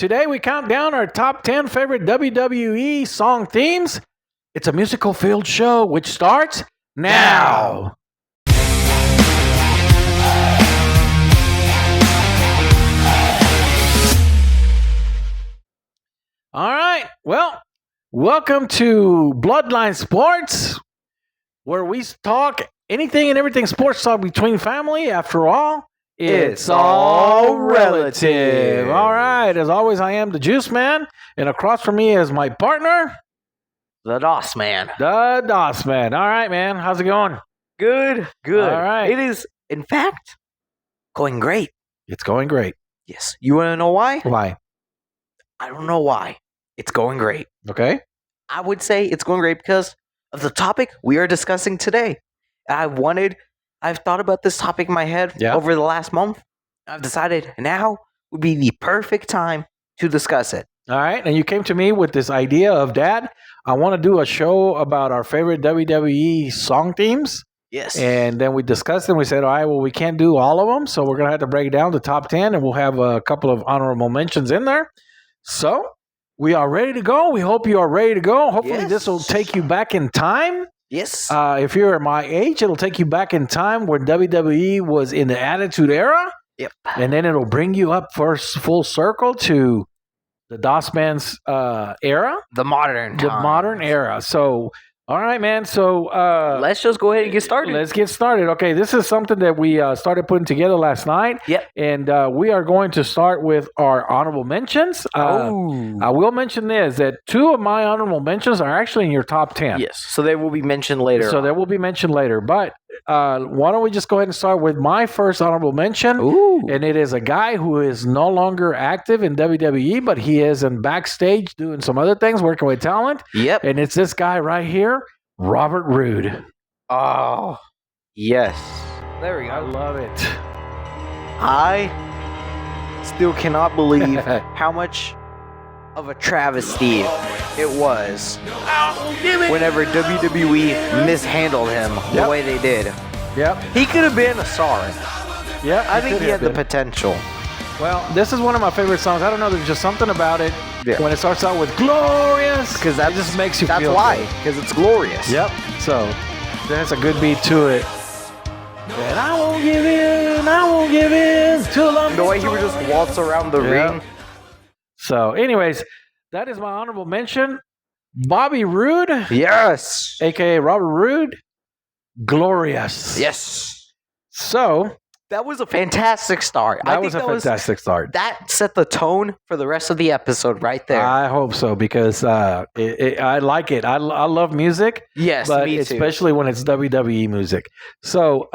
Today we count down our top 10 favorite WWE song themes. It's a musical filled show which starts now. All right. Well, welcome to Bloodline Sports, where we talk anything and everything sports talk between family. After all, it's all relative. All right. As always, I am the Juice Man, and across from me is my partner, The DOS Man. the DOS Man. All right, man. How's it going? Good. All right. It is, in fact, going great. It's going great. Yes. You want to know why? Why? I don't know why. It's going great. Okay. I would say it's going great because of the topic we are discussing today. I've thought about this topic in my head over the last month. I've decided now would be the perfect time to discuss it. All right. And you came to me with this idea of, Dad, I want to do a show about our favorite WWE song themes. Yes. And then we discussed it and we said, all right, well, we can't do all of them. So we're going to have to break it down to top 10 and we'll have a couple of honorable mentions in there. So we are ready to go. We hope you are ready to go. Hopefully this will take you back in time. Yes. If you're my age, it'll take you back in time when WWE was in the Attitude Era. Yep. And then it'll bring you up first full circle to the DOS Man's era. The modern time. The modern era. So, all right, man. So let's just go ahead and get started. Let's get started. Okay, this is something that we started putting together last night. Yep. And we are going to start with our honorable mentions. I will mention this, that 2 of my honorable mentions are actually in your top 10. Yes. So they will be mentioned later. So they will be mentioned later. But why don't we just go ahead and start with my first honorable mention? Ooh. And it is a guy who is no longer active in WWE, but he is in backstage doing some other things, working with talent. Yep. And it's this guy right here, Robert Roode. Oh, yes. There we I go. love it. I still cannot believe how much of a travesty it was whenever WWE mishandled him the way they did. Yep. He could have been a star. Yep. I think he had the potential. Well, this is one of my favorite songs. I don't know. There's just something about it when it starts out with glorious, Because that just makes you That's feel why. good. Because it's glorious. Yep. So there's a good beat to it. And I won't give in till I'm The way he would just waltz around the ring. So, anyways, that is my honorable mention. Bobby Roode, Yes. aka Robert Roode, glorious. Yes. So That was a fantastic start. that was a fantastic start. That set the tone for the rest of the episode right there. I hope so because I like it. I love music, yes, but me too. especially when it's WWE music. So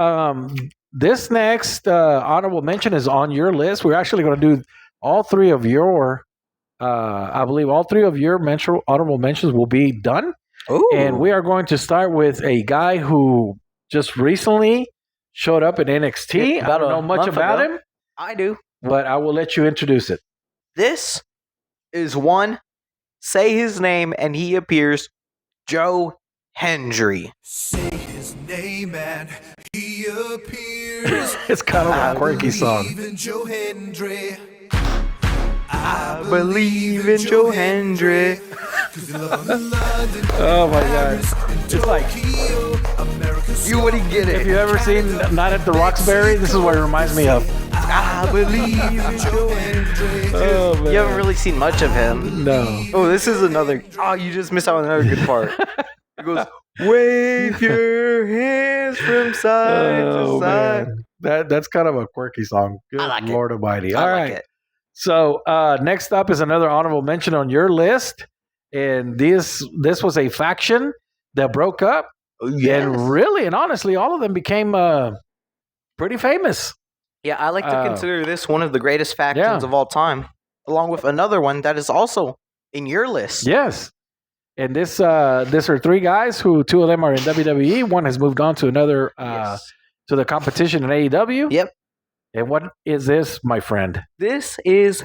this next honorable mention is on your list. We're actually going to do all 3 of your, I believe all 3 of your honorable mentions will be done. Ooh. And we are going to start with a guy who just recently showed up in NXT. I don't know much about him, I do. but I will let you introduce it. This is one. Say his name and he appears. Joe Hendry. Say his name and he appears. It's kind of a quirky song. Believe in Joe Hendry. I believe in Joe Hendry. Oh my God. It's like, You wouldn't get if it. you ever seen Night at the Roxbury, this is what it reminds me of. I believe in Joe Hendry. Oh, man. You haven't really seen much of him. No. Oh, this is another. Oh, you just missed out on another good part. It goes, wave your hands from side to side. Man. That's kind of a quirky song. Good I like it. Lord Almighty. I All like right. it. So next up is another honorable mention on your list. And this was a faction that broke up. Yes. And really and honestly, all of them became pretty famous. Yeah, I like to consider this one of the greatest factions of all time, along with another one that is also in your list. Yes. And this are 3 guys who 2 of them are in WWE. One has moved on to another to the competition in AEW. Yep. And what is this, my friend? This is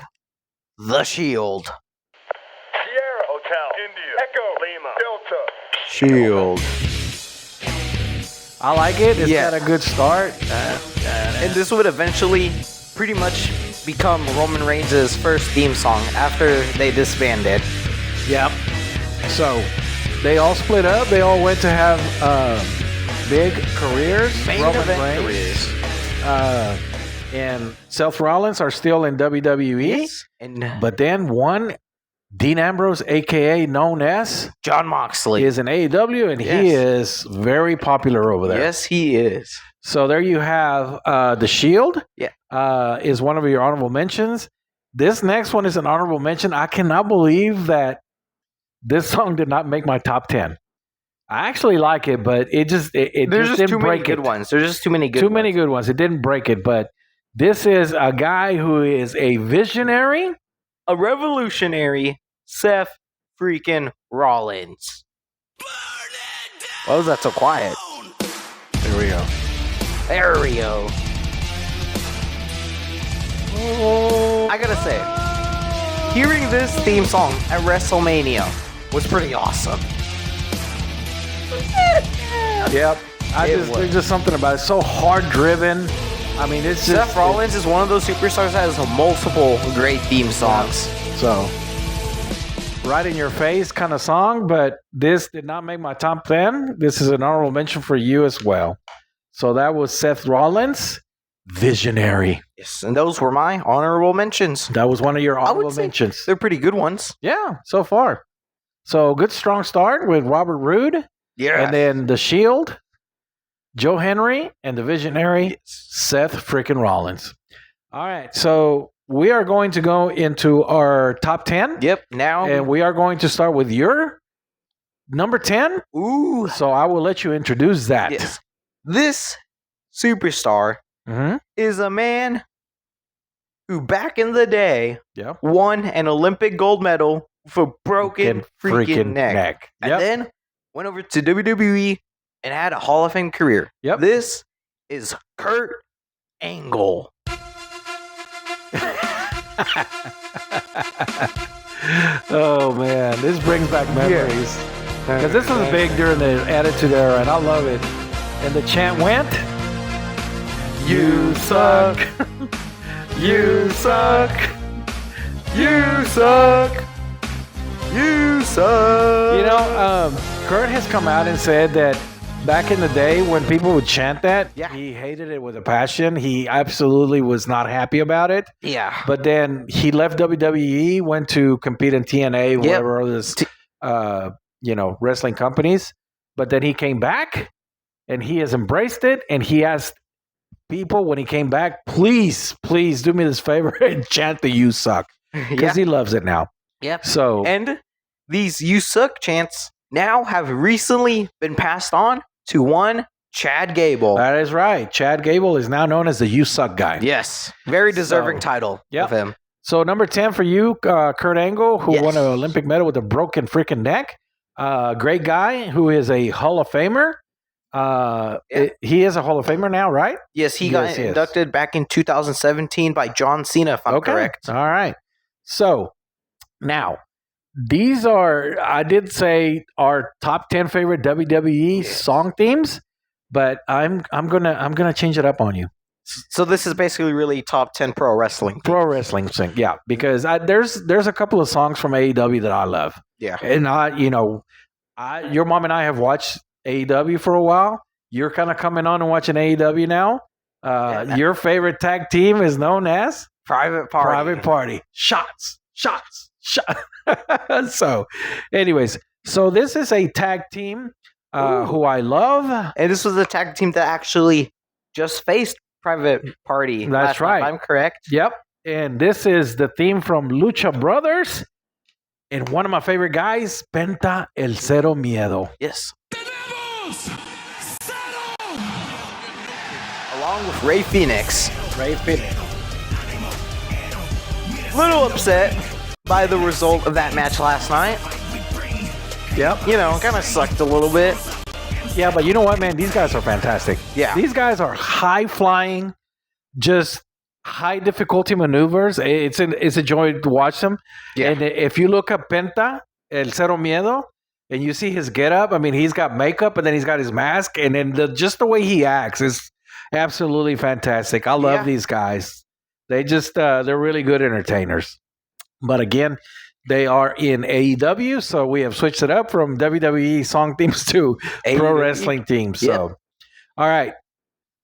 The Shield. Sierra Hotel, India, Echo, Lima, Delta. Shield. I like it. It's Yeah. got a good start. And this would eventually pretty much become Roman Reigns' first theme song after they disbanded. Yep. So they all split up. They all went to have big careers. Main Roman event Reigns and Seth Rollins are still in WWE. Yes. And But then one, Dean Ambrose, a.k.a. known as, John Moxley. is in AEW, and he is very popular over there. Yes, he is. So there you have The Shield. Yeah. Is one of your honorable mentions. This next one is an honorable mention. I cannot believe that this song did not make my top 10. I actually like it, but it just There's just just didn't too many break good it. ones. There's just too many good Too ones. many good ones. It didn't break it, but this is a guy who is a visionary. A revolutionary, Seth freaking Rollins. Why was that so quiet? There we go. There we go. I gotta say, hearing this theme song at WrestleMania was pretty awesome. Yep. It There's just something about it. So hard driven. I mean, it's just Seth Rollins is one of those superstars that has multiple great theme songs. So, right in your face kind of song, but this did not make my top 10. This is an honorable mention for you as well. So that was Seth Rollins, Visionary. Yes, and those were my honorable mentions. That was one of your I would honorable say mentions. They're pretty good ones. Yeah, so far. So good strong start with Robert Roode, Yeah. and then The Shield, Joe Henry, and the Visionary, Seth freaking Rollins. All right, so we are going to go into our top 10. Yep. Now. And we are going to start with your number 10. Ooh. So I will let you introduce that. Yes. This superstar Mm-hmm. is a man who back in the day Yeah. won an Olympic gold medal for broken freaking neck. And Yep. then went over to WWE and had a Hall of Fame career. Yep. This is Kurt Angle. Oh, man. This brings back memories. Because this was big during the Attitude Era, and I love it. And the chant went, "You suck. You suck. You suck. You suck. You know, Kurt has come out and said that back in the day when people would chant that, Yeah. he hated it with a passion. He absolutely was not happy about it. Yeah. But then he left WWE, went to compete in TNA, whatever others, wrestling companies. But then he came back, and he has embraced it. And he asked people when he came back, please do me this favor and chant the "You suck," because he loves it now. Yep. So And these "You suck" chants now have recently been passed on to one Chad Gable. that is right. Chad Gable is now known as the "You suck" guy. Yes. Very deserving So, title yep. of him. So number 10 for you, Kurt Angle, who Yes. won an Olympic medal with a broken freaking neck. Great guy who is a Hall of Famer. He is a Hall of Famer now, right? Yes, he Yes, got he is. inducted back in 2017 by John Cena, if I'm correct. All right. So now these are, I did say, our top 10 favorite WWE song themes, but I'm gonna change it up on you. So this is basically really top 10 pro wrestling. Pro wrestling thing, yeah, because there's a couple of songs from AEW that I love. Yeah. And your mom and I have watched AEW for a while. You're kind of coming on and watching AEW now. Your favorite tag team is known as Private Party. Private Party. Shots. So, anyways, so this is a tag team who I love. And this was a tag team that actually just faced Private Party. That's last month, right. if I'm correct. Yep. And this is the theme from Lucha Brothers. And one of my favorite guys, Penta El Cero Miedo. Yes. Along with Ray Phoenix. Ray Phoenix. Little upset by the result of that match last night. Yep. You know, kind of sucked a little bit. Yeah, but you know what, man? These guys are fantastic. Yeah. These guys are high flying, just high difficulty maneuvers. It's a joy to watch them. Yeah. And if you look up Penta, El Cero Miedo, and you see his getup, I mean, he's got makeup and then he's got his mask, and then just the way he acts is absolutely fantastic. I love these guys. They just they're really good entertainers. But again, they are in AEW, so we have switched it up from WWE song themes to AEW. pro wrestling themes. So, Yep. all right.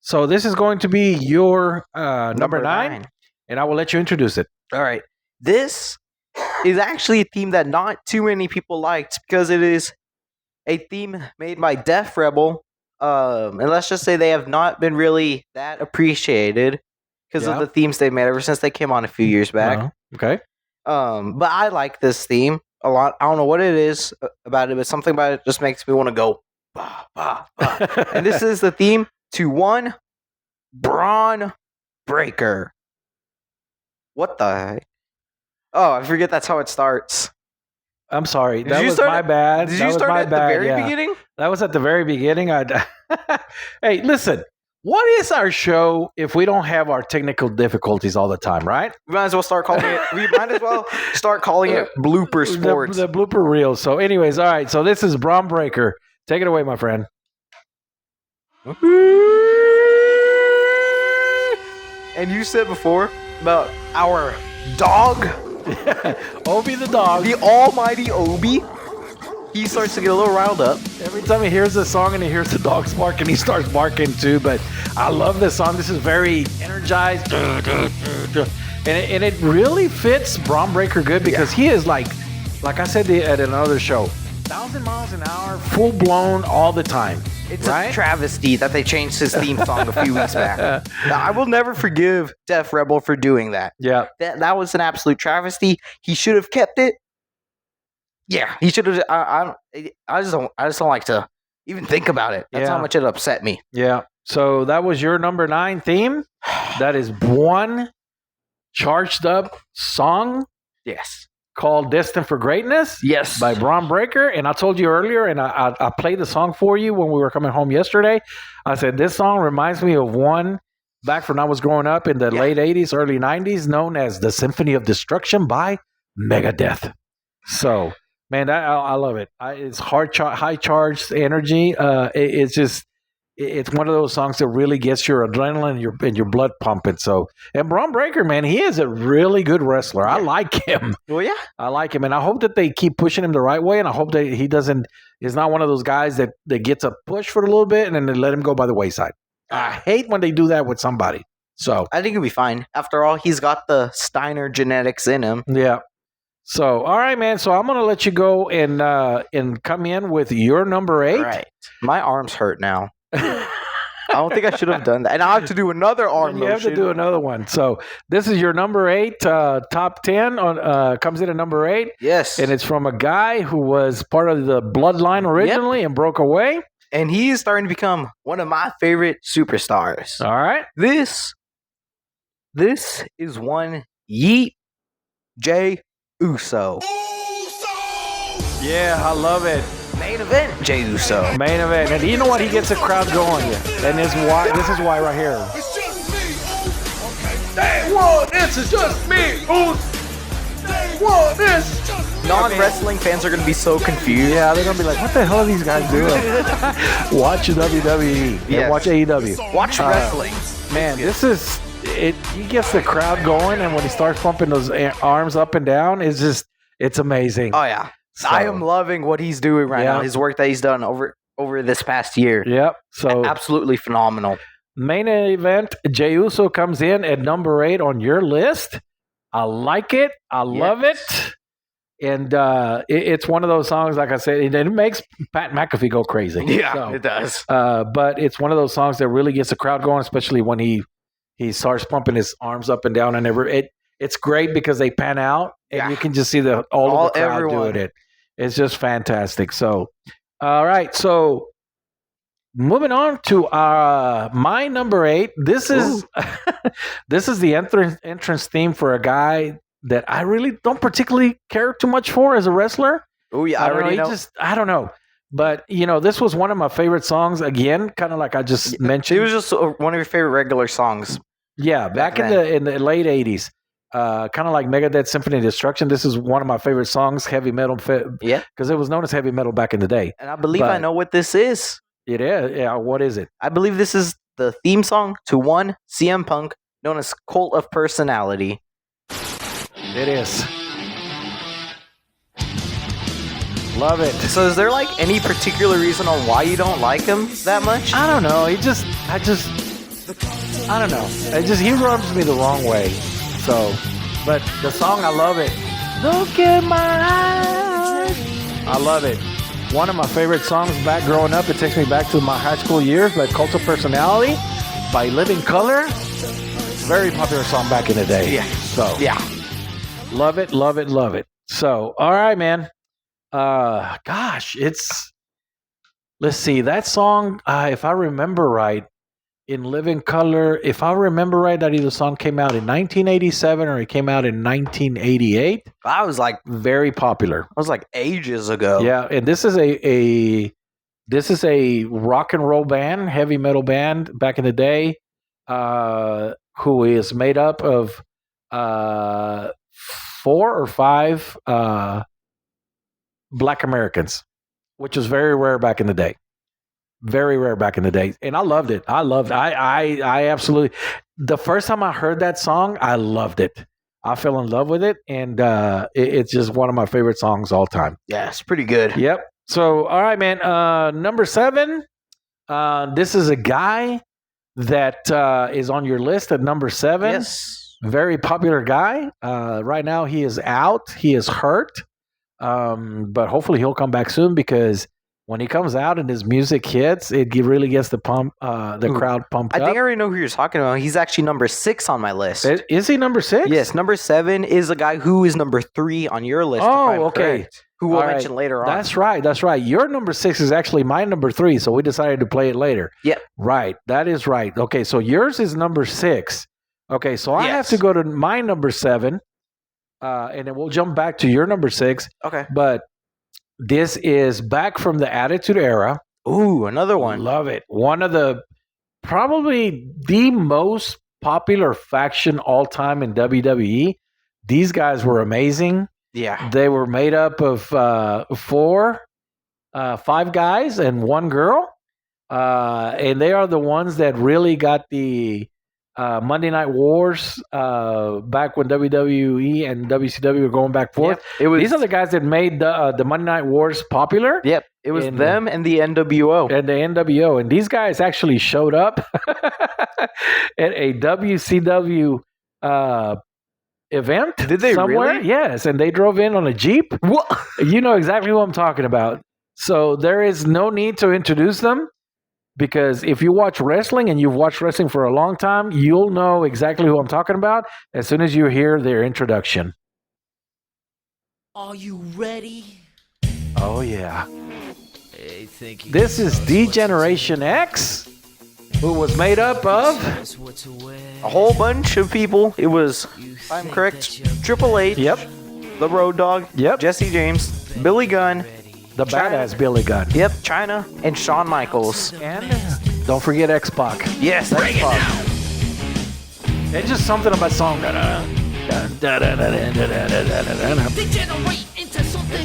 So this is going to be your number 9, and I will let you introduce it. All right. This is actually a theme that not too many people liked because it is a theme made by Def Rebel. And let's just say they have not been really that appreciated because of the themes they made ever since they came on a few years back. Okay. But I like this theme a lot. I don't know what it is about it, but something about it just makes me want to go, bah, bah, bah. And this is the theme to one Braun Breaker. What the heck? Oh, I forget that's how it starts. I'm sorry. Did That you was start my at- bad. Did That you was start my at the bad, very yeah. beginning? That was at the very beginning. Hey, listen. What is our show if we don't have our technical difficulties all the time, right? We might as well start calling it. We might as well start calling it Blooper Sports. The blooper reel. So, anyways, all right. So this is Braun Breaker. Take it away, my friend. And you said before about our dog, Obi the dog. the almighty Obi. He starts to get a little riled up. Every time he hears the song and he hears the dogs barking, he starts barking too. But I love this song. This is very energized. And it really fits Braun Breaker good because he is like I said at another show, 1,000 miles an hour, full blown all the time. It's right? a travesty that they changed his theme song a few weeks back. Now, I will never forgive Def Rebel for doing that. Yeah. That was an absolute travesty. He should have kept it. Yeah, he should have. I just don't like to even think about it. That's how Yeah. much it upset me. Yeah. So that was your number 9 theme. That is one charged up song Yes. called Destined for Greatness. Yes. By Braun Breaker. And I told you earlier, and I played the song for you when we were coming home yesterday. I said, this song reminds me of one back when I was growing up in the late 80s, early 90s, known as the Symphony of Destruction by Megadeth. So, man, I love it. It's high charged energy. It's just, it's one of those songs that really gets your adrenaline and your blood pumping. So, and Braun Breaker, man, he is a really good wrestler. I like him. Well, yeah. I like him, and I hope that they keep pushing him the right way. And I hope that he is not one of those guys that gets a push for a little bit and then they let him go by the wayside. I hate when they do that with somebody. So I think he'll be fine. After all, he's got the Steiner genetics in him. yeah. So all right, man. So I'm gonna let you go and come in with your number 8. All right. My arms hurt now. I don't think I should have done that. And I have to do another arm You have to do another one. So this is your number 8 top 10 on comes in at number 8. Yes. And it's from a guy who was part of the Bloodline originally and broke away. And he is starting to become one of my favorite superstars. All right. This is one Yeet Jey Uso. Yeah, I love it. Main event, Jey Uso. Main event. And you know what? He gets the crowd going. And this is why right here. It's just me. Day one, this is just me. Day one, this. Non-wrestling fans are going to be so confused. Yeah, they're going to be like, what the hell are these guys doing? Watch WWE. And Yes. watch AEW. Watch wrestling. Man, this is it. He gets the crowd going, and when he starts pumping those arms up and down, it's amazing. Oh, yeah. So- I am loving what he's doing right now. Yeah. His work that he's done over this past year. Yep. So Absolutely phenomenal. main event, Jey Uso comes in at number 8 on your list. I like it. I love it. And it's one of those songs, like I said, it makes Pat McAfee go crazy. So, it does. but it's one of those songs that really gets the crowd going, especially when he starts pumping his arms up and down. And it's great because they pan out and you can just see all of the crowd everyone. doing it. It's just fantastic. So, all right. So, moving on to my number 8. This is this is the entrance theme for a guy that I really don't particularly care too much for as a wrestler. Oh, yeah. I already know. I don't know. But, this was one of my favorite songs. Again, kind of like I just mentioned. It was just one of your favorite regular songs. Yeah, back in the late 80s. Kind of like Megadeth Symphony of Destruction. This is one of my favorite songs, heavy metal. Yeah. Because it was known as heavy metal back in the day. And I believe I know what this is. It is. Yeah, what is it? I believe this is the theme song to one CM Punk known as Cult of Personality. It is. Love it. So is there like any particular reason on why you don't like him that much? I don't know. I don't know. He rubs me the wrong way. So, but the song, I love it. Look at my eyes. I love it. One of my favorite songs back growing up. It takes me back to my high school years, by Cult of Personality by Living Color. Very popular song back in the day. Yeah. So, Yeah. love it, love it, love it. So, all right, man. Gosh, let's see, that song, if I remember right, in Living Color, if I remember right, that either song came out in 1987 or it came out in 1988. I was like Very popular. ages ago. Yeah, and this is a rock and roll band, heavy metal band back in the day, who is made up of 4 or 5 Black Americans, which was very rare back in the day. Very rare back in the day. And I loved it. I absolutely, the first time I heard that song, I loved it. I fell in love with it. And it's just one of my favorite songs all time. Yeah, it's pretty good. Yep. So, all right, man. Number 7. This is a guy that is on your list at number 7. Yes. Very popular guy. Right now, he is out. He is hurt. But hopefully he'll come back soon, because when he comes out and his music hits, it really gets the crowd pumped up. I think I already know who you're talking about. He's actually number 6 on my list. Is he number 6? Yes, number 7 is a guy who is number 3 on your list. if I'm okay. correct, who we'll All right. mention later on. That's right. Your number 6 is actually my number 3, so we decided to play it later. Yep. Right. That is right. Okay, so yours is number 6. Okay, so I have Yes. to go to my number 7, and then we'll jump back to your number 6. Okay. But this is back from the Attitude Era. Ooh, another one. Love it. One of probably the most popular faction all time in WWE. These guys were amazing. Yeah. They were made up of 5 guys and 1 girl. And they are the ones that really got the Monday Night Wars back when WWE and WCW were going back and forth. Yep. It was. These are the guys that made the Monday Night Wars popular. Yep. It was And, them and the NWO. And the NWO. And these guys actually showed up at a WCW event. Did they somewhere. really? Yes. And they drove in on a Jeep. What? You know exactly what I'm talking about. So there is no need to introduce them, because if you watch wrestling and you've watched wrestling for a long time, you'll know exactly who I'm talking about as soon as you hear their introduction. Are you ready? Oh, yeah. Hey, thank you. This is D-Generation X, who was made up of... A whole bunch of people. It was, if I'm correct, Triple H. Yep. The Road Dogg. Yep. Jesse James. Billy Gunn. The badass Billy Gunn. Yep. China. And Shawn Michaels. And don't forget X-Pac. Yes, that's fun. It's just something about song. This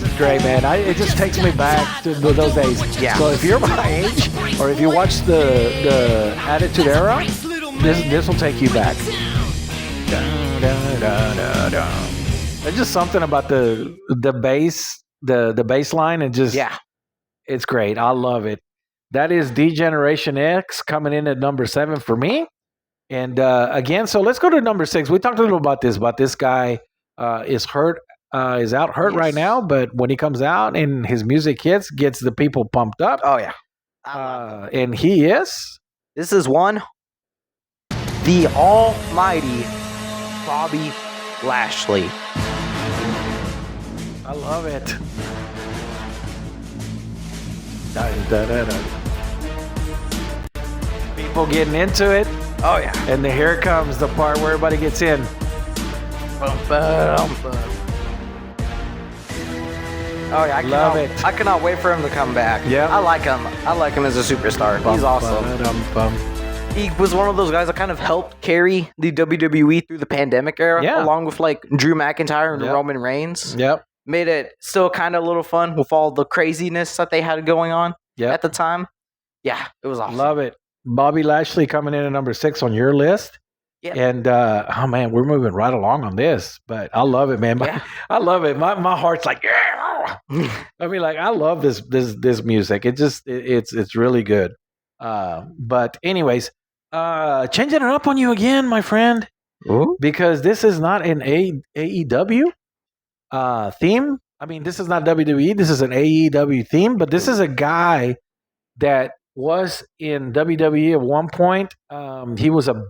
is great, man. It just takes me back to those days. Yeah. So if you're my age, or if you watch the Attitude Era, this will take you back. There's just something about the bass, the bass line, and just it's great. I love it. That is D-Generation X coming in at number 7 for me. And again, so let's go to number 6. We talked a little about this guy is hurt, is out hurt right now, but when he comes out and his music hits, gets the people pumped up. Oh, yeah. And he is? This is one, the almighty Bobby Lashley. I love it. People getting into it. Oh, yeah. And then here comes the part where everybody gets in. Oh, yeah. Love it. I cannot wait for him to come back. Yep. I like him. I like him as a superstar. He's awesome. He was one of those guys that kind of helped carry the WWE through the pandemic era, along with like Drew McIntyre and Roman Reigns. Yep. Made it still kind of a little fun with all the craziness that they had going on at the time. Yeah, it was awesome. Love it. Bobby Lashley coming in at number 6 on your list. Yeah. And oh man, we're moving right along on this, but I love it, man. I love it. My heart's like, yeah. I mean, like I love this music. It's really good. But anyways, changing it up on you again, my friend, because this is not an AEW theme. I mean, this is not WWE. This is an AEW theme, but this is a guy that was in WWE at one point. He was a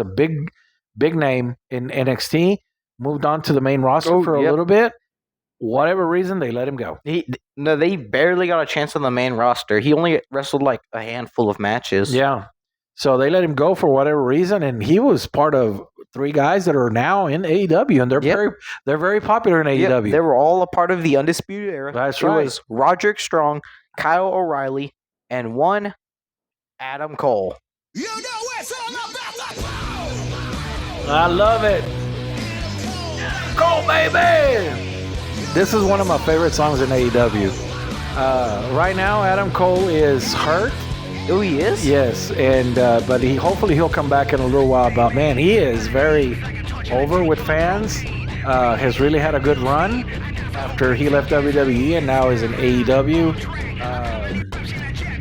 big name in NXT. Moved on to the main roster for a little bit. Whatever reason, they let him go. They barely got a chance on the main roster. He only wrestled like a handful of matches. Yeah. So they let him go for whatever reason, and he was part of 3 guys that are now in AEW, and they're very popular in AEW. They were all a part of the Undisputed Era. That's right. It was Roderick Strong, Kyle O'Reilly, and one Adam Cole. You know it's all about the power. I love it. Go, baby! This is one of my favorite songs in AEW. Right now, Adam Cole is hurt. Oh, he is? Yes, and but hopefully he'll come back in a little while. But man, he is very over with fans. Has really had a good run after he left WWE and now is in AEW.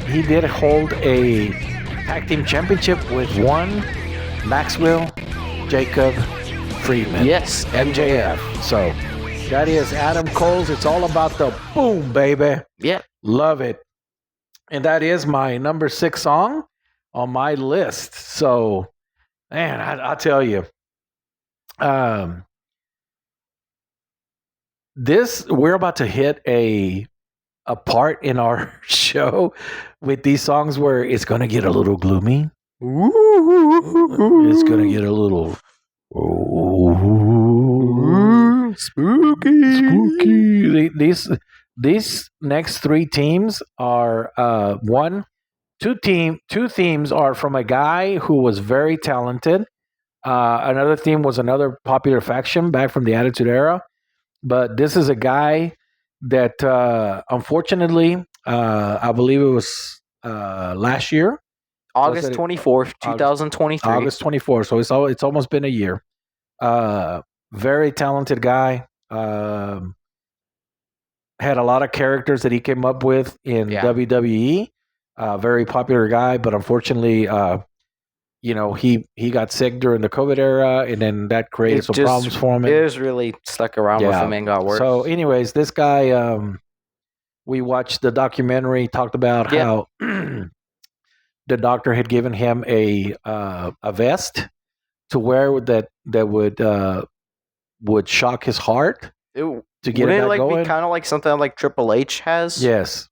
He did hold a tag team championship with one Maxwell Jacob Friedman. Yes, MJF. So that is Adam Cole's. It's all about the boom, baby. Yeah. Love it. And that is my number 6 song on my list. So, man, I'll tell you. We're about to hit a part in our show with these songs where it's going to get a little gloomy. It's going to get a little spooky. These next 3 teams are two themes are from a guy who was very talented. Another theme was another popular faction back from the Attitude Era. But this is a guy that unfortunately, I believe it was last year. August 24th, 2023. August 24th. So it's almost been a year. Very talented guy. Had a lot of characters that he came up with in WWE. Very popular guy, but unfortunately, he got sick during the COVID era, and then that created some problems for him. It was really stuck around with him and got worse. So, anyways, this guy, we watched the documentary, talked about how the doctor had given him a vest to wear that would shock his heart to get it back going. Be kind of like something like Triple H has? Yes.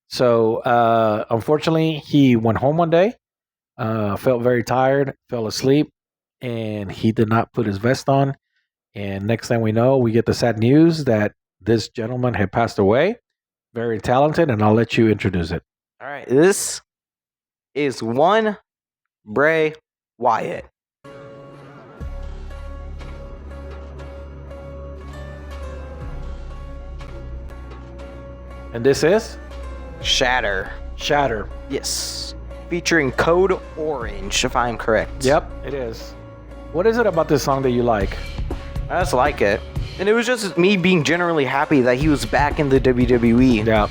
So, unfortunately, he went home one day, felt very tired, fell asleep, and he did not put his vest on. And next thing we know, we get the sad news that this gentleman had passed away. Very talented, and I'll let you introduce it. All right. This is one Bray Wyatt. And this is? Shatter. Yes. Featuring Code Orange, if I'm correct. Yep, it is. What is it about this song that you like? I just like it. And it was just me being generally happy that he was back in the WWE. Yeah.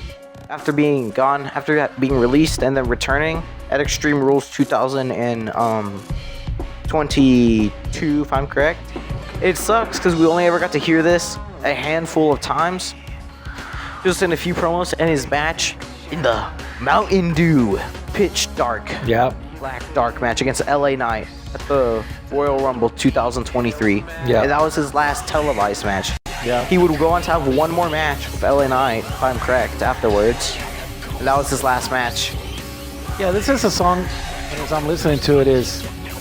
After being gone, after being released and then returning at Extreme Rules 2022, if I'm correct. It sucks because we only ever got to hear this a handful of times. Just in a few promos, and his match in the Mountain Dew Pitch Dark Black Dark match against LA Knight at the Royal Rumble 2023. Yeah. And that was his last televised match. Yeah. He would go on to have one more match with LA Knight, if I'm correct, afterwards. And that was his last match. Yeah, this is a song, and as I'm listening to it,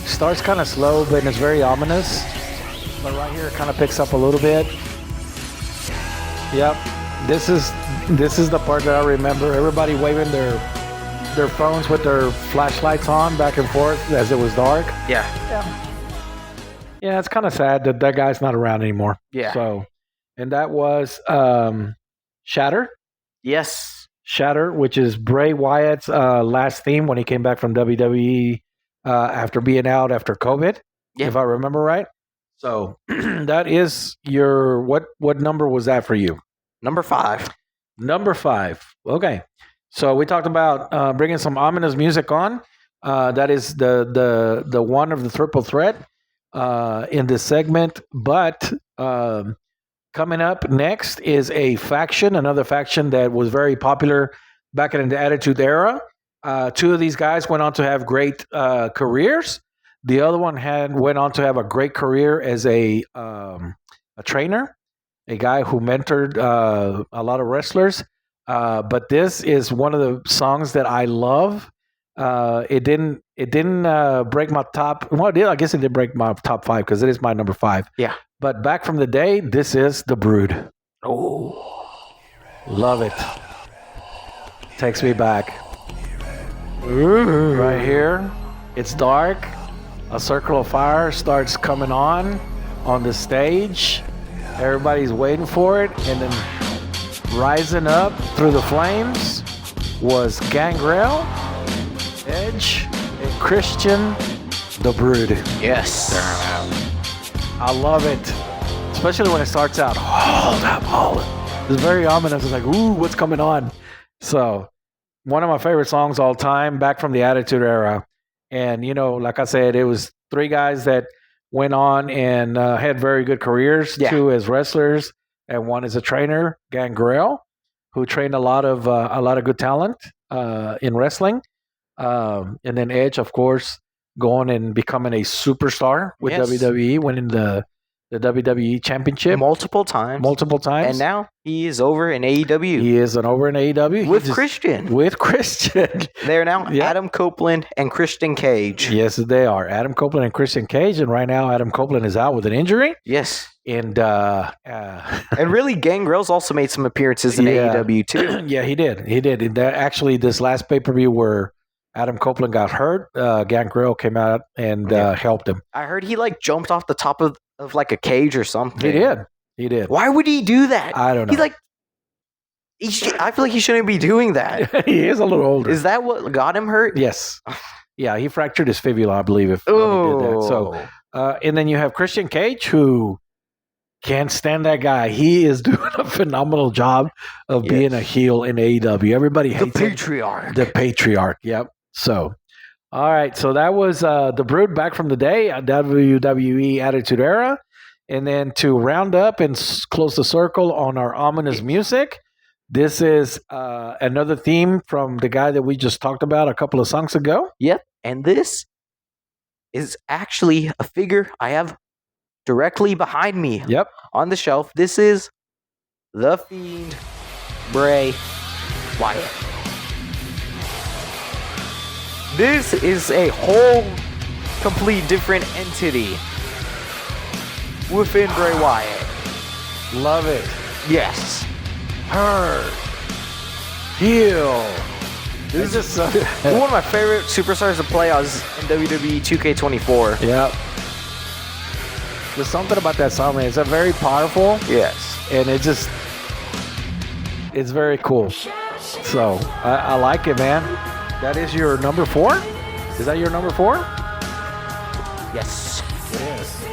starts kind of slow, but it's very ominous. But right here, it kind of picks up a little bit. Yep. This is the part that I remember. Everybody waving their phones with their flashlights on back and forth as it was dark. Yeah. Yeah, it's kind of sad that guy's not around anymore. Yeah. So, and that was Shatter. Yes. Shatter, which is Bray Wyatt's last theme when he came back from WWE after being out after COVID. if I remember right. So that is your what number was that for you? Number 5. Number 5. Okay. So we talked about bringing some ominous music on. That is the one of the triple threat in this segment. But coming up next is a faction, another faction that was very popular back in the Attitude Era. 2 of these guys went on to have great careers. The other one went on to have a great career as a trainer, a guy who mentored a lot of wrestlers. But this is one of the songs that I love. It didn't break my top. Well, I guess it did break my top 5 because it is my number 5. Yeah. But back from the day, this is The Brood. Oh, Love it. Takes me back. Right here, it's dark. A circle of fire starts coming on the stage. Everybody's waiting for it, and then rising up through the flames was Gangrel, Edge, and Christian, The Brood. yes. I love it, especially when it starts out. Hold up. It's very ominous. It's like, ooh, what's coming on? So, one of my favorite songs all time, back from the Attitude Era. And, like I said, it was 3 guys that went on and had very good careers. Yeah. 2 as wrestlers and 1 as a trainer, Gangrel, who trained a lot of good talent in wrestling. And then Edge, of course, going and becoming a superstar with Yes. WWE, winning the WWE Championship Multiple times. times. And now he is over in AEW He is over in AEW. with Christian. With Christian. They're now Yeah. Adam Copeland and Christian Cage. Yes, they are. Adam Copeland and Christian Cage. And right now, Adam Copeland is out with an injury. Yes. And And really, Gangrel's also made some appearances in Yeah. AEW too. yeah, he did. And actually, this last pay-per-view where Adam Copeland got hurt, Gangrel came out and helped him. I heard he jumped off the top of like a cage or something. He did. Why would he do that? I don't know. I feel like he shouldn't be doing that. He is a little older. Is that what got him hurt? Yes. Yeah, he fractured his fibula, I believe, if he did that. So, and then you have Christian Cage, who can't stand that guy. He is doing a phenomenal job of being a heel in AEW. Everybody the hates him. patriarch. The patriarch. Yep. So, all right. So that was The Brood back from the day, WWE Attitude Era. And then to round up and close the circle on our ominous music, this is another theme from the guy that we just talked about a couple of songs ago. Yep. And this is actually a figure I have directly behind me Yep. on the shelf. This is The Fiend, Bray Wyatt. This is a whole complete different entity within Bray Wyatt. Love it. Yes. Hurt. Heel. This is so. One of my favorite superstars to play as in WWE 2K24. Yep. There's something about that song, man. It's a very powerful, Yes. and it's very cool. So I like it, man. That is your number 4? Is that your number 4? Yes. Yes.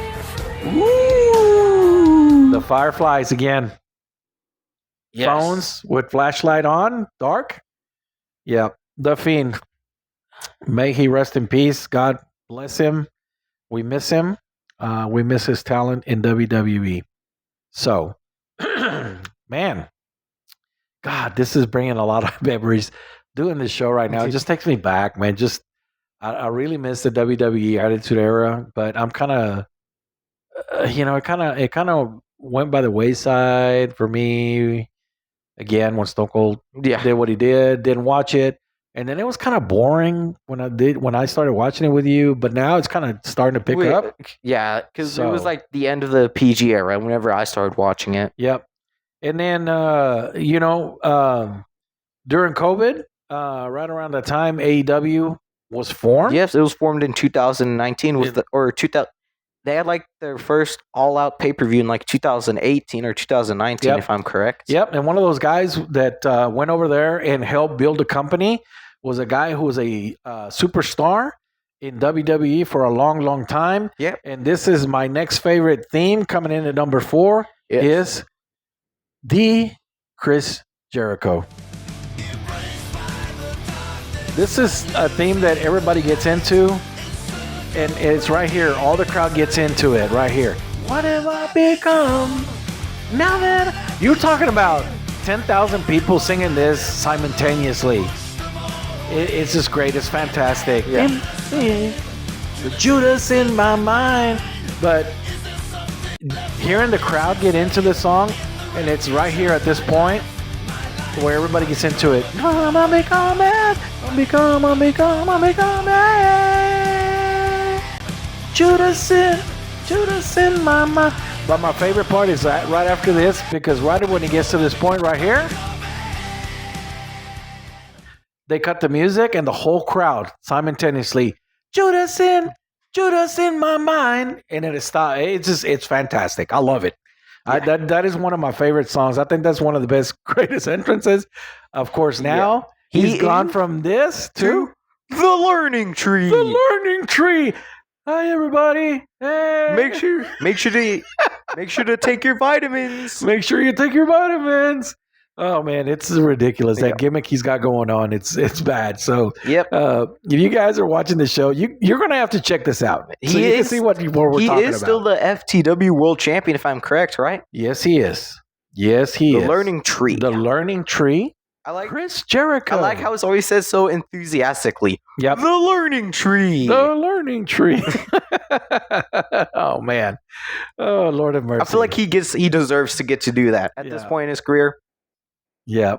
Woo! The Fireflies again. Yes. Phones with flashlight on, dark. Yep. The Fiend. May he rest in peace. God bless him. We miss him. We miss his talent in WWE. So, man, God, this is bringing a lot of memories. Doing this show right now, it just takes me back, man. Just, I really miss the WWE Attitude Era, but I'm kind of, it kind of went by the wayside for me. Again, when Stone Cold did what he did, didn't watch it. And then it was kind of boring when I started watching it with you, but now it's kind of starting to pick up. Yeah, because it was So- like the end of the PG era whenever I started watching it. Yep. And then, during COVID, right around that time, AEW was formed. Yes, it was formed in 2019 with they had like their first all-out pay-per-view in like 2018 or 2019, Yep. if I'm correct. Yep. And one of those guys that went over there and helped build a company was a guy who was a superstar in WWE for a long, long time. Yep. And this is my next favorite theme coming in at number 4 is the Chris Jericho. This is a theme that everybody gets into, and it's right here. All the crowd gets into it right here. What have I become? Now that you're talking about 10,000 people singing this simultaneously. It's just great. It's fantastic. Yeah. The Judas in my mind. But hearing the crowd get into the song, and it's right here at this point where everybody gets into it. I'm becoming. Judas in my mind. But my favorite part is that right after this, because right when he gets to this point right here, they cut the music and the whole crowd simultaneously, Judas in my mind, and then it stops. It's fantastic. I love it. Yeah. That is one of my favorite songs. I think that's one of the best, greatest entrances. Of course, now he's gone from this to the Learning Tree. the Learning Tree. Hi, everybody. Hey. Make sure to take your vitamins. Make sure you take your vitamins. Oh man, it's ridiculous. That gimmick he's got going on, it's bad. So Yep. if you guys are watching the show, you're gonna have to check this out. So you can see what we're talking about. He is still the FTW World Champion, if I'm correct, right? Yes, he is. Yes, he is. The Learning Tree. The Learning Tree. I like Chris Jericho. I like how it's always says so enthusiastically. Yep. The Learning Tree. The Learning Tree. Oh man. Oh Lord have mercy. I feel like he deserves to get to do that at this point in his career. Yeah.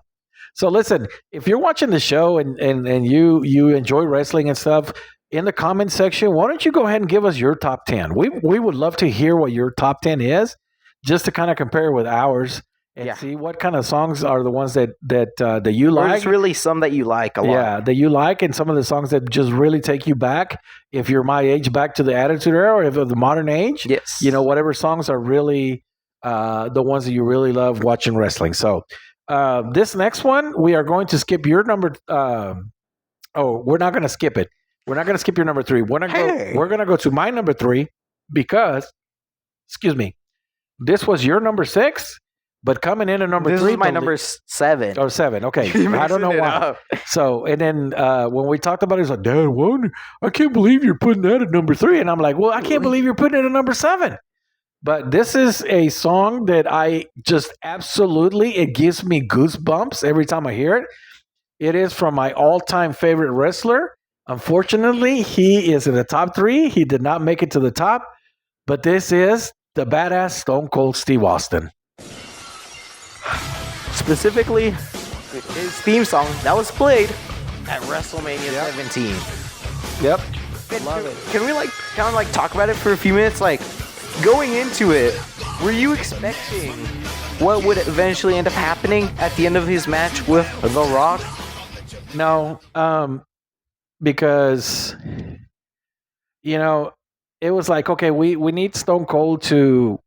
So listen, if you're watching the show and you enjoy wrestling and stuff, in the comment section, why don't you go ahead and give us your top 10? We would love to hear what your top 10 is, just to kind of compare with ours and see what kind of songs are the ones that you like. There's really some that you like a lot. Yeah, that you like, and some of the songs that just really take you back. If you're my age, back to the Attitude Era, or if of the modern age, Yes. whatever songs are really the ones that you really love watching wrestling. So this next one, we are going to skip your number. We're not going to skip it. We're not going to skip your number 3. We're going to go to my number 3 because, excuse me, this was your number 6. But coming in at number 3, this is my number 7. Oh, 7. Okay, I don't know why. So, and then when we talked about it, it's like, Dad, I can't believe you're putting that at number 3. And I'm like, well, I can't believe you're putting it at number 7. But this is a song that I just absolutely, it gives me goosebumps every time I hear it. It is from my all-time favorite wrestler. Unfortunately, he is in the top 3. He did not make it to the top. But this is the badass Stone Cold Steve Austin. Specifically, his theme song that was played at WrestleMania 17. Yep. Love it. Can we kind of talk about it for a few minutes? Like, going into it, were you expecting what would eventually end up happening at the end of his match with The Rock? No, because it was like, okay, we need Stone Cold to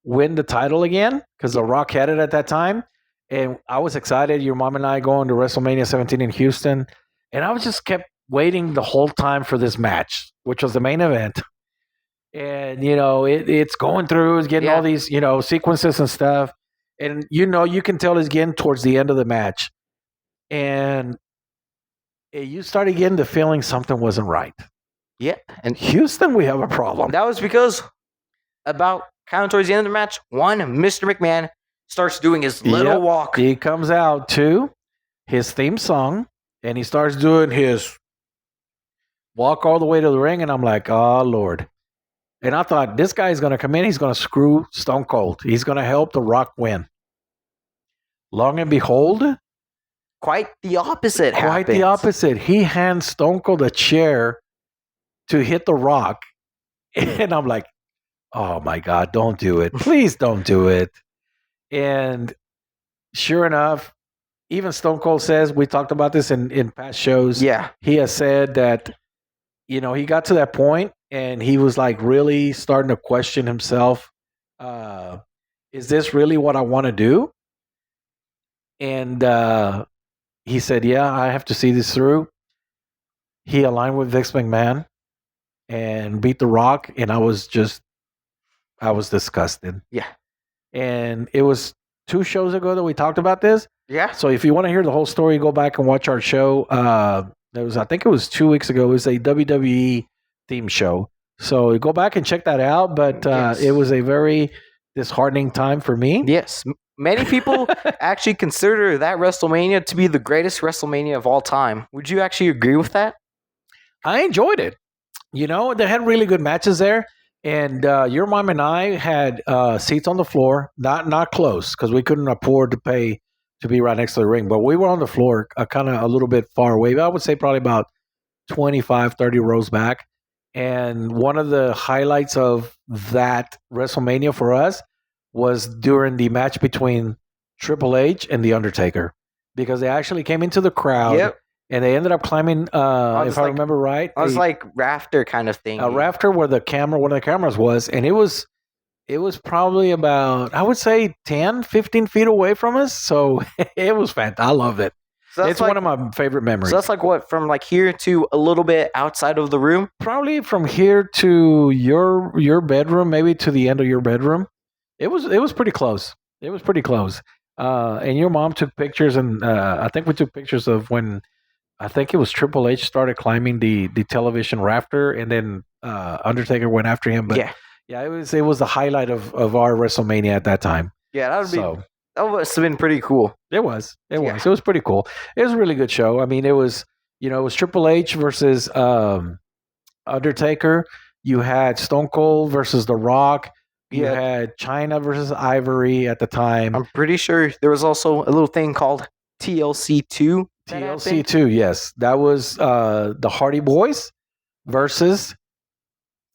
win the title again because The Rock had it at that time. And I was excited. Your mom and I going to WrestleMania 17 in Houston. And I was just kept waiting the whole time for this match, which was the main event. And, it's going through, it's getting all these, sequences and stuff. And, you can tell it's getting towards the end of the match. And you started getting the feeling something wasn't right. Yeah. And Houston, we have a problem. that was because about kind of towards the end of the match, Mr. McMahon starts doing his little walk. He comes out to his theme song, and he starts doing his walk all the way to the ring, and I'm like, oh, Lord. And I thought, this guy is going to come in, he's going to screw Stone Cold. He's going to help The Rock win. Long and behold, quite the opposite quite happened. the opposite. He hands Stone Cold a chair to hit The Rock, and I'm like, oh, my God, don't do it. Please don't do it. And sure enough, even Stone Cold says, we talked about this in past shows. Yeah. He has said that, he got to that point and he was like really starting to question himself. Is this really what I want to do? And he said, yeah, I have to see this through. He aligned with Vince McMahon and beat The Rock, and I was disgusted. Yeah. And it was 2 shows ago that we talked about this. Yeah. So if you want to hear the whole story, go back and watch our show. I think it was 2 weeks ago. It was a WWE theme show. So go back and check that out. But it was a very disheartening time for me. Yes. Many people actually consider that WrestleMania to be the greatest WrestleMania of all time. Would you actually agree with that? I enjoyed it. They had really good matches there. And your mom and I had seats on the floor, not close, because we couldn't afford to pay to be right next to the ring. But we were on the floor, kind of a little bit far away. I would say probably about 25, 30 rows back. And one of the highlights of that WrestleMania for us was during the match between Triple H and The Undertaker, because they actually came into the crowd. Yep. And they ended up climbing, if I remember right, I was like rafter kind of thing. A rafter where one of the cameras was, and it was probably about, I would say, 10, 15 feet away from us. So it was fantastic. I loved it. So it's one of my favorite memories. So that's like what, from like here to a little bit outside of the room? Probably from here to your bedroom, maybe to the end of your bedroom. It was pretty close. It was pretty close. And your mom took pictures, and I think we took pictures of when, I think it was Triple H started climbing the television rafter, and then Undertaker went after him. But yeah, it was the highlight of our WrestleMania at that time. Yeah, that must have been pretty cool. It was pretty cool. It was a really good show. I mean, it was Triple H versus Undertaker. You had Stone Cold versus The Rock. You had China versus Ivory at the time. I'm pretty sure there was also a little thing called TLC 2. TLC 2, yes. That was the Hardy Boys versus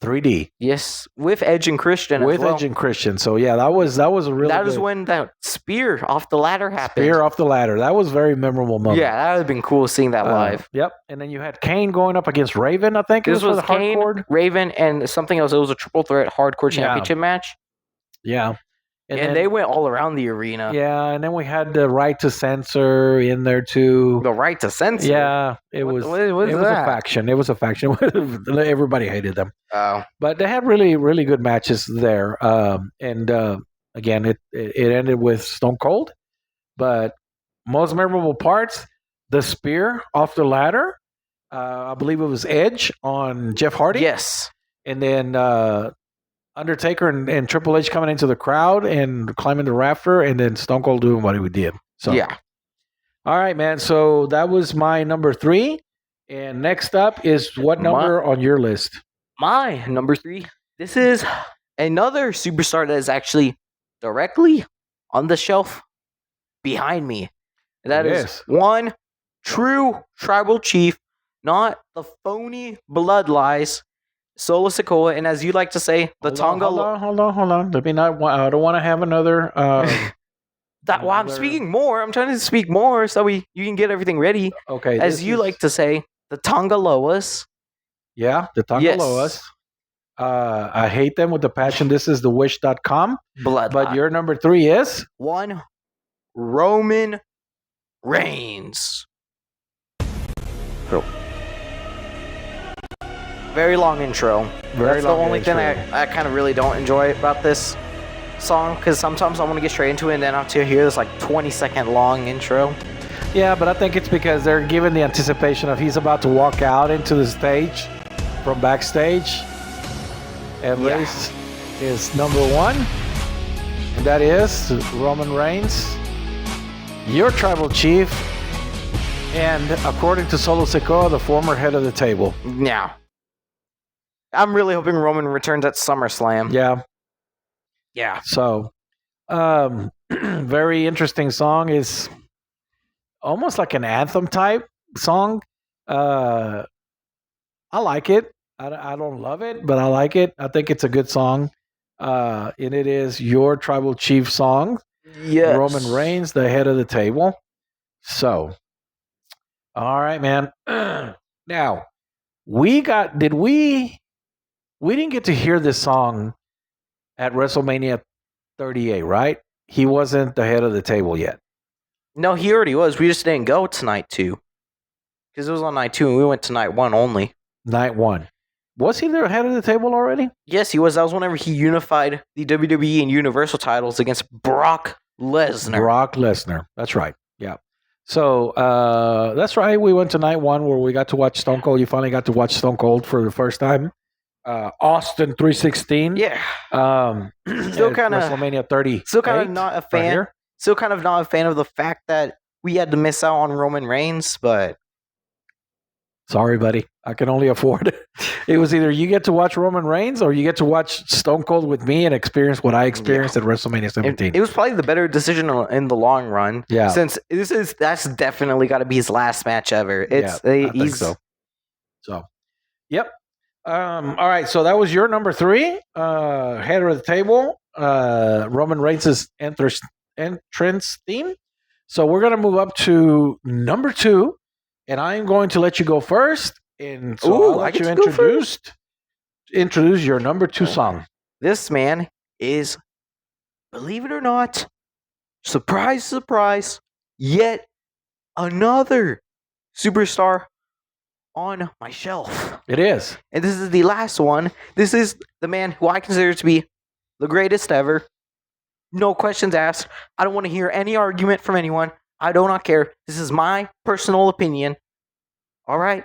3D. Yes, with Edge and Christian with Edge and Christian. So yeah, that was a really That was when that spear off the ladder happened. Spear off the ladder. That was a very memorable moment. Yeah, that would have been cool seeing that live. Yep. And then you had Kane going up against Raven, I think. This was Kane, Raven, and something else. It was a triple threat hardcore championship match. Yeah. And then, they went all around the arena. Yeah, and then we had the right to censor in there too. The right to censor? Yeah, it was a faction. It was a faction. Everybody hated them. Oh. But they had really, really good matches there. And again, it ended with Stone Cold. But most memorable parts, the spear off the ladder. I believe it was Edge on Jeff Hardy. Yes. And then Undertaker and Triple H coming into the crowd and climbing the rafter, and then Stone Cold doing what he did. So yeah. All right, man. So that was my number 3. And next up is what number on your list? My number 3. This is another superstar that is actually directly on the shelf behind me. That is one true tribal chief, not the phony blood lies. Solo Sikoa, and as you like to say, the Tonga. Hold on. I don't want to have another. I'm speaking more. I'm trying to speak more so you can get everything ready. Okay. As you like to say, the Tongaloas. Yeah, the Tongaloas. I hate them with the passion. This is the wish.com. Bloodline. But your number 3 is? One, Roman Reigns. Very long intro. That's the only thing I kind of really don't enjoy about this song, because sometimes I want to get straight into it and then after you hear this like 20-second long intro. Yeah, but I think it's because they're given the anticipation of he's about to walk out into the stage from backstage. And race is number 1, and that is Roman Reigns, your tribal chief, and according to Solo Sikoa, the former head of the table. Yeah. I'm really hoping Roman returns at SummerSlam. Yeah. Yeah. So, very interesting song. Is almost like an anthem type song. I like it. I don't love it, but I like it. I think it's a good song. And it is your tribal chief song. Yes. Roman Reigns, the head of the table. So, all right, man. Now, we didn't get to hear this song at WrestleMania 38, right? He wasn't the head of the table yet. No, he already was. We just didn't go to night 2. Because it was on night 2 and we went to night 1 only. Night 1. Was he the head of the table already? Yes, he was. That was whenever he unified the WWE and Universal titles against Brock Lesnar. Brock Lesnar. That's right. Yeah. So that's right. We went to night one where we got to watch Stone Cold. You finally got to watch Stone Cold for the first time. Austin 316. Yeah. Still kind of WrestleMania 30. Still kind of not a fan. Right, still kind of not a fan of the fact that we had to miss out on Roman Reigns, but sorry, buddy. I can only afford it. It was either you get to watch Roman Reigns or you get to watch Stone Cold with me and experience what I experienced at WrestleMania 17. It was probably the better decision in the long run. Yeah. Since that's definitely got to be his last match ever. I think so. So, yep. All right. So that was your number 3. Head of the table. Roman Reigns' entrance theme. So we're going to move up to number 2. And I'm going to let you go first. And so I'll let you introduce your number 2 song. This man is, believe it or not, surprise, surprise, yet another superstar on my shelf. It is. And this is the last one. This is the man who I consider to be the greatest ever. No questions asked. I don't want to hear any argument from anyone. I do not care. This is my personal opinion. All right?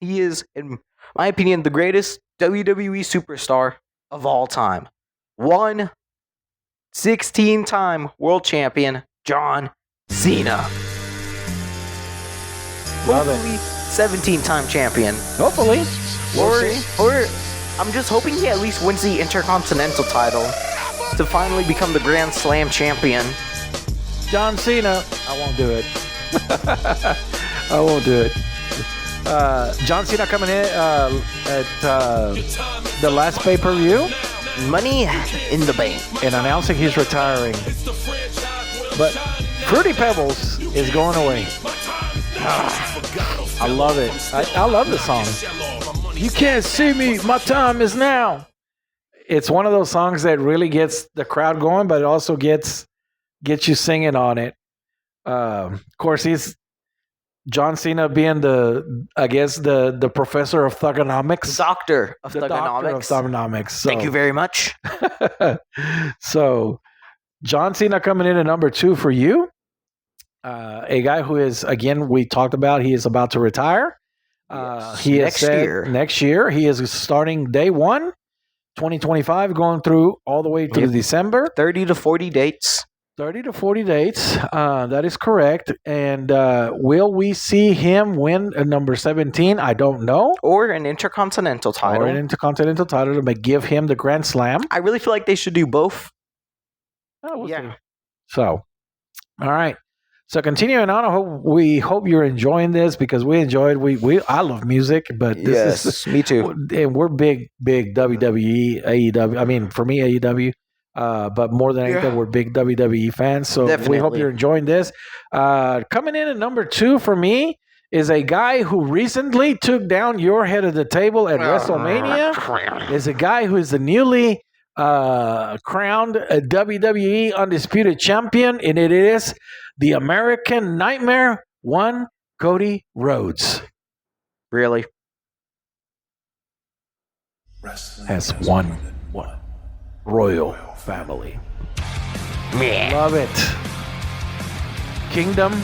He is, in my opinion, the greatest WWE superstar of all time. 16-time world champion, John Cena. Love Hopefully, 17-time champion. Hopefully. Or I'm just hoping he at least wins the Intercontinental title to finally become the Grand Slam champion. John Cena. I won't do it. I won't do it. John Cena coming in at the last pay-per-view. Money in the Bank. And announcing he's retiring. But Fruity Pebbles is going away. I love it. I love the song. You can't see me. My time is now. It's one of those songs that really gets the crowd going, but it also gets you singing on it. Of course, he's John Cena being the professor of thugonomics. Doctor of the thugonomics. Doctor of thugonomics. So, Thank you very much. So, John Cena coming in at number 2 for you. A guy who is, again, we talked about, he is about to retire. Next year. He is starting day 1, 2025, going through all the way to December. 30 to 40 dates. 30 to 40 dates. That is correct. And will we see him win number 17? I don't know. Or an Intercontinental title. To give him the Grand Slam. I really feel like they should do both. We'll see. So, all right. So continuing on, we hope you're enjoying this because we enjoyed. I love music, but this is me too. And we're big WWE, AEW. I mean, for me, AEW. But more than anything, we're big WWE fans. So we hope you're enjoying this. Coming in at number 2 for me is a guy who recently took down your head of the table at WrestleMania. Is a guy who is the newly crowned WWE Undisputed Champion, and it is the American Nightmare, one Cody Rhodes. Really? Has one royal family. Love it. Kingdom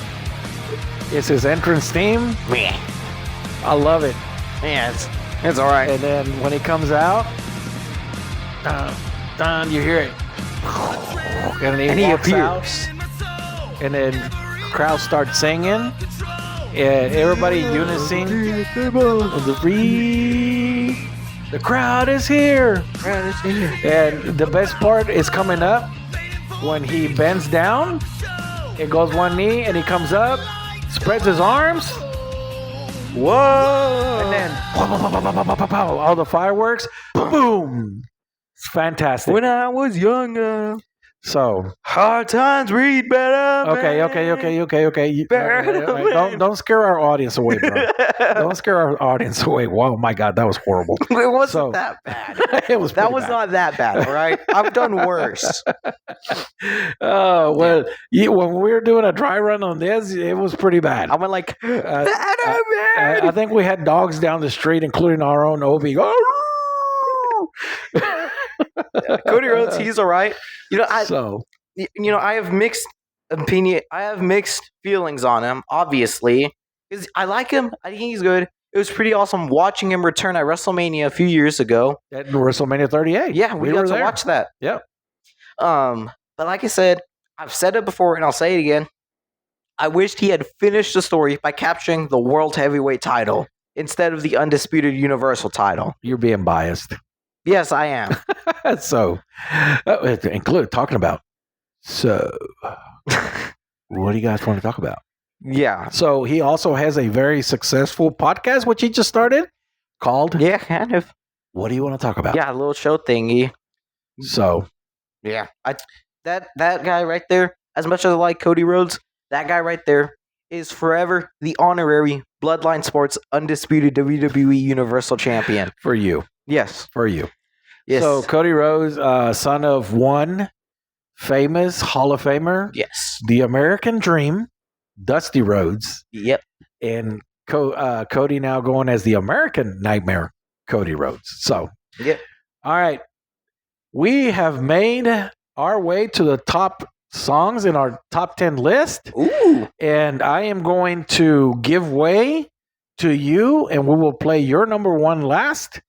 is his entrance theme. I love it. Yeah, it's all right. And then when he comes out, you hear it. And he appears. Out, and then crowd starts singing. And everybody unison. The crowd is here. And the best part is coming up when he bends down. It goes one knee and he comes up, spreads his arms. Whoa! And then all the fireworks. Boom! It's fantastic. When I was younger. So hard times read better. Okay. Don't scare our audience away, bro. Don't scare our audience away. Wow, my God, that was horrible. It wasn't that bad. It was. That was bad. Not that bad. All right, I've done worse. Oh well, when we were doing a dry run on this, it was pretty bad. I went like, I think we had dogs down the street, including our own Obi. Cody Rhodes, he's all right. I have mixed opinion. I have mixed feelings on him. Obviously, because I like him. I think he's good. It was pretty awesome watching him return at WrestleMania a few years ago. At WrestleMania 38. Yeah, we got to watch that. Yep. But like I said, I've said it before and I'll say it again. I wished he had finished the story by capturing the World Heavyweight title instead of the Undisputed Universal title. You're being biased. Yes, I am. So, include talking about. So, what do you guys want to talk about? Yeah. So he also has a very successful podcast, which he just started, called. Yeah, kind of. What do you want to talk about? Yeah, a little show thingy. So, yeah, that guy right there. As much as I like Cody Rhodes, that guy right there is forever the honorary Bloodline Sports Undisputed WWE Universal Champion. For you. Yes. For you. Yes. So Cody Rhodes, son of one famous Hall of Famer. Yes. The American Dream, Dusty Rhodes. Yep. And Cody now going as the American Nightmare, Cody Rhodes. So, yep. All right. We have made our way to the top songs in our top 10 list. Ooh. And I am going to give way to you, and we will play your number one last.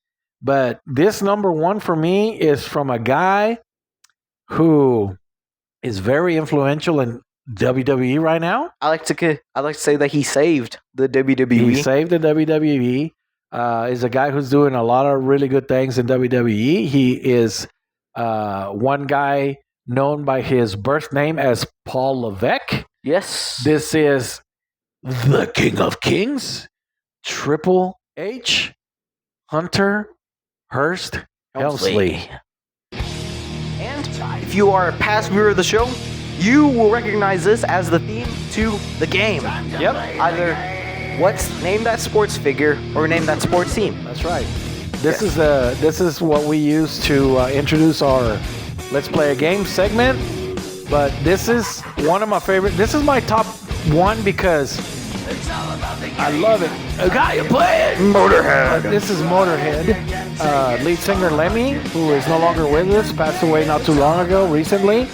But this number one for me is from a guy who is very influential in WWE right now. I like to say that he saved the WWE. He saved the WWE. Is a guy who's doing a lot of really good things in WWE. He is one guy known by his birth name as Paul Levesque. Yes. This is the King of Kings, Triple H, Hunter Hearst Helmsley. And if you are a past viewer of the show, you will recognize this as the theme to the game. Yep. Either name that sports figure or name that sports team. That's right. This is what we use to introduce our Let's Play a Game segment. But this is one of my favorite. This is my top one because I love it. A guy you play it. Motorhead. This is Motorhead. Lead singer Lemmy, who is no longer with us, passed away not too long ago, recently.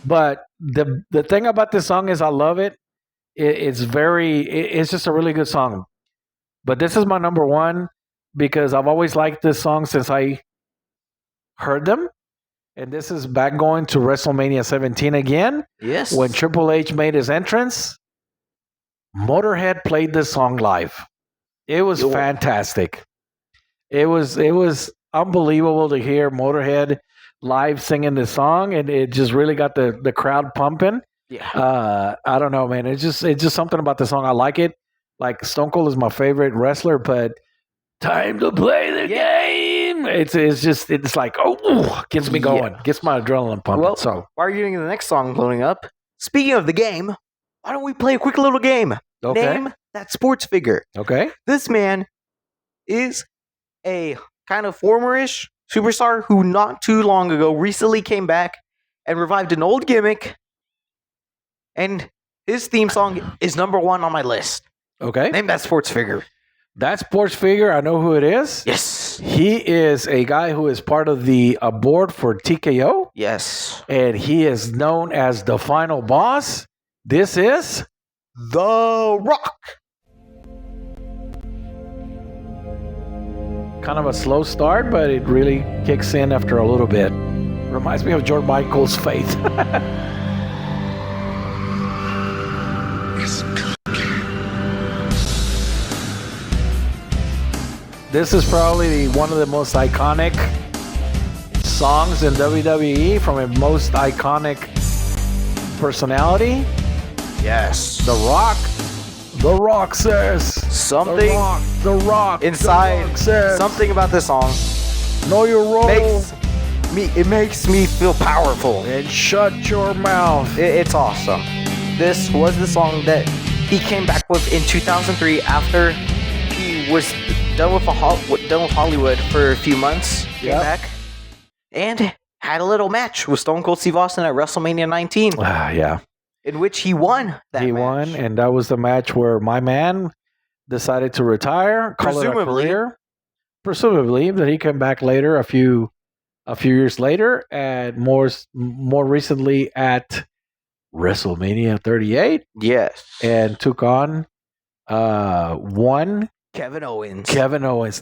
But the thing about this song is I love it. It's just a really good song. But this is my number one because I've always liked this song since I heard them. And this is back going to WrestleMania 17 again. Yes. When Triple H made his entrance, Motorhead played this song live. It was fantastic. It was unbelievable to hear Motorhead live singing this song, and it just really got the crowd pumping. Yeah. I don't know, man. It's just something about the song. I like it. Like Stone Cold is my favorite wrestler, but time to play the game. It's like gets me going, gets my adrenaline pumping. Well, so while you're getting the next song loading up, speaking of the game, why don't we play a quick little game? Okay. Name that sports figure. Okay. This man is a kind of former-ish superstar who not too long ago recently came back and revived an old gimmick. And his theme song is number one on my list. Okay. Name that sports figure. That sports figure, I know who it is. Yes. He is a guy who is part of the board for TKO. Yes. And he is known as the final boss. This is The Rock. kind of a slow start, but it really kicks in after a little bit. Reminds me of George Michael's Faith. This is probably one of the most iconic songs in WWE from a most iconic personality. Yes. The Rock. The Rock says. Something The Rock. inside. The Rock says. Something about this song Know your role. makes me feel powerful. And shut your mouth. It's awesome. This was the song that he came back with in 2003 after he was done with Hollywood for a few months. Came back and had a little match with Stone Cold Steve Austin at WrestleMania 19, Yeah. in which he won that He match. won, and that was the match where my man decided to retire, call it a Presumably. career. Presumably, that he came back later, a few a few years later, and more recently at WrestleMania 38, Yes. and took on one Kevin Owens. Kevin Owens.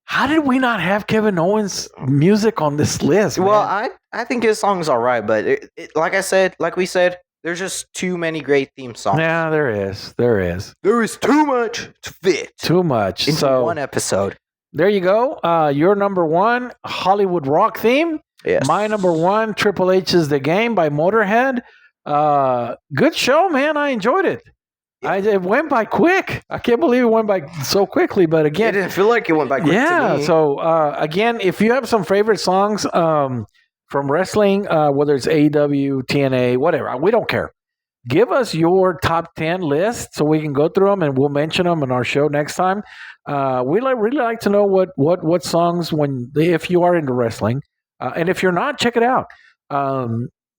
How did we not have Kevin Owens music on this list? Well, man? I think his song's all right, but like we said, there's just too many great theme songs. Yeah, there is. There is too much to fit too much. into So one episode. there you go. Your number one Hollywood rock theme. Yes. My number one, Triple H's The Game by Motorhead. Good show, man. I enjoyed it. It went by quick. I can't believe it went by so quickly. But It again, didn't feel like it went by quick yeah. to me. So again, if you have some favorite songs from wrestling, whether it's AEW, TNA, whatever, we don't care. Give us your top 10 list so we can go through them and we'll mention them in our show next time. We really like to know what songs if you are into wrestling, and if you're not, check it out.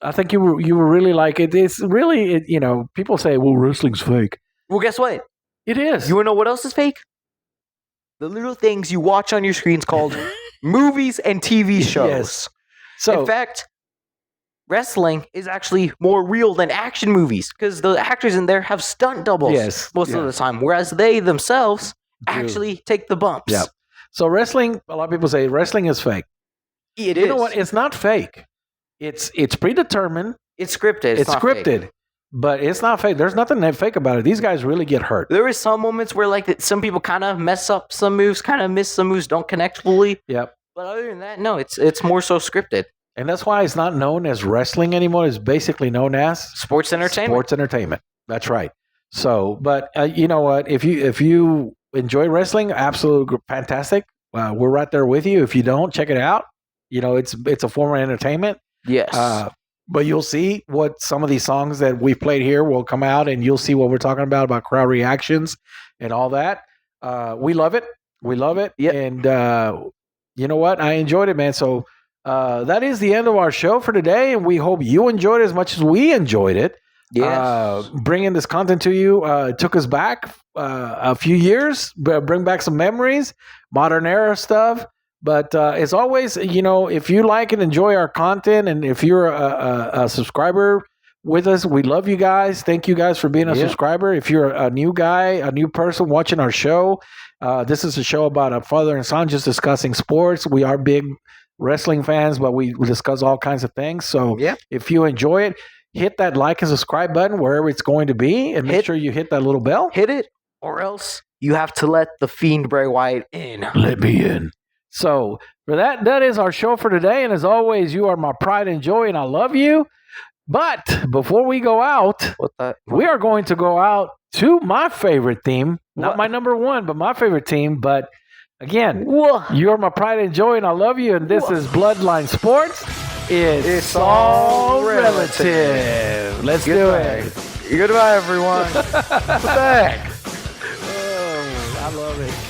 I think you will really like it. It's really, people say, well, wrestling's fake. Well, guess what? It is. You want to know what else is fake? The little things you watch on your screens called movies and TV shows. Yes. So, in fact, wrestling is actually more real than action movies because the actors in there have stunt doubles most of the time, whereas they themselves actually take the bumps. Yeah. So wrestling, a lot of people say wrestling is fake. It is. You know what? It's not fake. It's predetermined. It's scripted. It's not scripted. fake. But it's not fake. There's nothing that fake about it. These guys really get hurt. There is some moments where some people kind of mess up some moves, kind of miss some moves, don't connect fully. Yep. But other than that, no, it's more so scripted. And that's why it's not known as wrestling anymore. It's basically known as Sports entertainment. Sports entertainment. That's right. So, but you know what? If you enjoy wrestling, absolutely fantastic. We're right there with you. If you don't, check it out. It's a form of entertainment. Yes. But you'll see what some of these songs that we've played here will come out, and you'll see what we're talking about crowd reactions and all that. We love it. We love it. Yep. And you know what? I enjoyed it, man. So that is the end of our show for today, and we hope you enjoyed it as much as we enjoyed it. Yes. Bringing this content to you took us back a few years, bring back some memories, modern era stuff. But as always, if you like and enjoy our content, and if you're a subscriber with us, we love you guys. Thank you guys for being a subscriber. If you're a new guy, a new person watching our show, this is a show about a father and son just discussing sports. We are big wrestling fans, but we discuss all kinds of things. So if you enjoy it, hit that like and subscribe button wherever it's going to be, and make sure you hit that little bell. Hit it, or else you have to let the Fiend Bray Wyatt in. Let me in. So for that is our show for today. And as always, you are my pride and joy, and I love you. But before we go out, we are going to go out to my favorite theme. Not my number one, but my favorite team. But again, you are my pride and joy, and I love you. And this is Bloodline Sports. It's all relative. Let's do it. Goodbye, everyone. Back. Oh, I love it.